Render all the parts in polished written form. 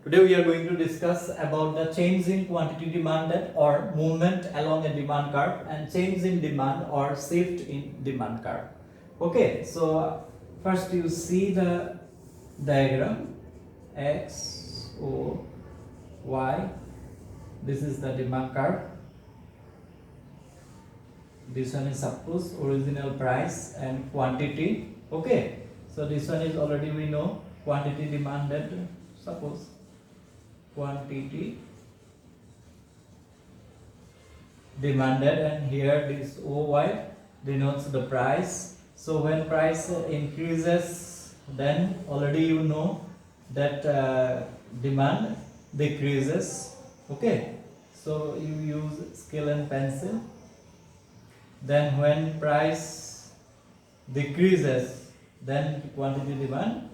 Today we are going to discuss about the change in quantity demanded or movement along a demand curve and change in demand or shift in demand curve. Okay, so first you see the diagram X, O, Y. This is the demand curve. This one is suppose original price and quantity. Okay, so this one is already we know quantity demanded. Suppose quantity demanded, and here this OY denotes the price. So when price increases, then already you know that demand decreases. Okay, so you use scale and pencil. Then when price decreases, then quantity demand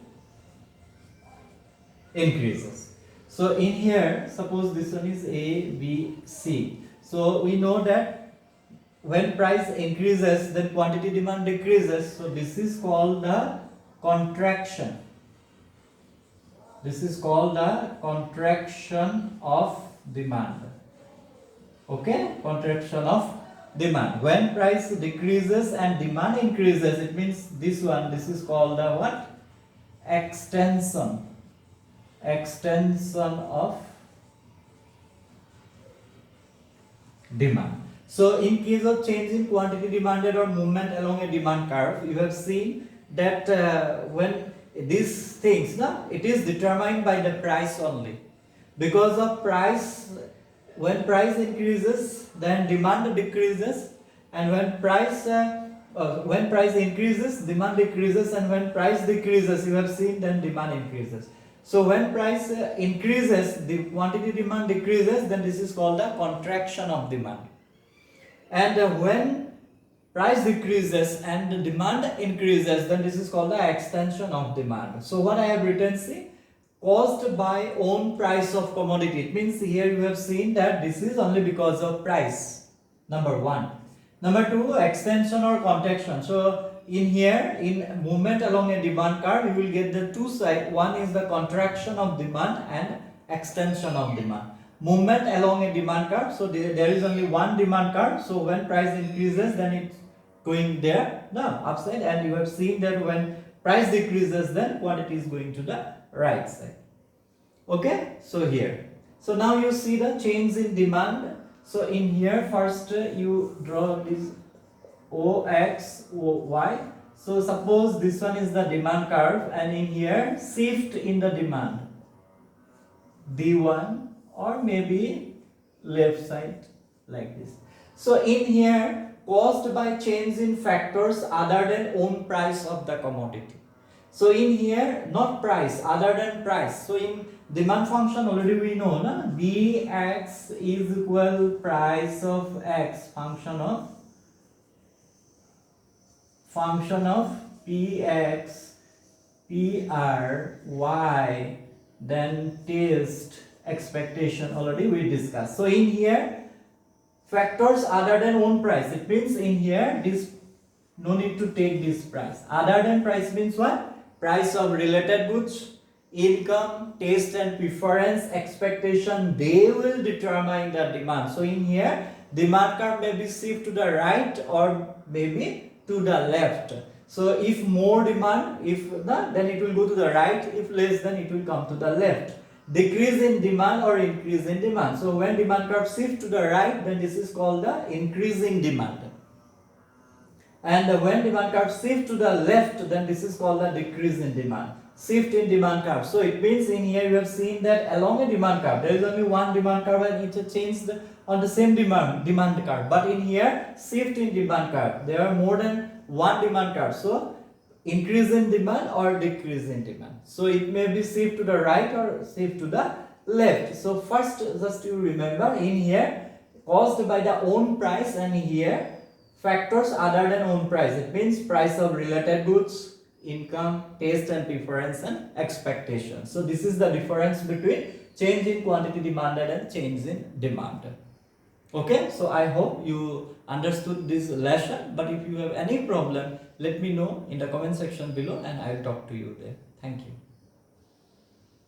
increases. So in here, suppose this one is A, B, C. So we know that when price increases, then quantity demand decreases. So this is called the contraction. This is called the contraction of demand. Okay, contraction of demand. When price decreases and demand increases, it means this one. This is called the what? Extension. Extension of demand. So in case of change in quantity demanded or movement along a demand curve, you have seen that when these things, it is determined by the price only. Because of price, when price increases, then demand decreases, and when price increases, demand decreases, and when price decreases, you have seen, then demand increases. So when price increases, the quantity demand decreases, then this is called the contraction of demand. And when price decreases and the demand increases, then this is called the extension of demand. So what I have written, see, caused by own price of commodity. It means here you have seen that this is only because of price. Number one. Number two, extension or contraction. So in here, in movement along a demand curve, you will get the two sides. One is the contraction of demand and extension of demand. Movement along a demand curve. So there is only one demand curve. So when price increases, then it's going there, upside. And you have seen that when price decreases, then quantity is going to the right side. Okay, so here. So now you see the change in demand. So in here, first you draw this OX, OY. So suppose this one is the demand curve, and in here shift in the demand D1, or maybe left side like this. So in here, caused by change in factors other than own price of the commodity. So in here, not price, other than price. So in demand function already we know, Bx is equal price of x, function of Px, Pr, Y, then test, expectation, already we discussed. So in here, factors other than own price, it means in here, this no need to take this price. Other than price means what? Price of related goods, income, taste and preference, expectation, they will determine the demand. So in here, demand curve may be shift to the right or maybe to the left. So if more demand, then it will go to the right. If less, then it will come to the left. Decrease in demand or increase in demand. So when demand curve shift to the right, then this is called the increasing demand. And when demand curve shift to the left, then this is called the decrease in demand. Shift in demand curve. So it means in here you have seen that along a demand curve, there is only one demand curve and it changed on the same demand curve. But in here, shift in demand curve, there are more than one demand curve. So increase in demand or decrease in demand. So it may be shift to the right or shift to the left. So first, just you remember, in here, caused by the own price, and here factors other than own price. It means price of related goods, income, taste and preference, and expectation. So this is the difference between change in quantity demanded and change in demand. Okay, so I hope you understood this lesson, but if you have any problem, let me know in the comment section below and I'll talk to you there. Thank you.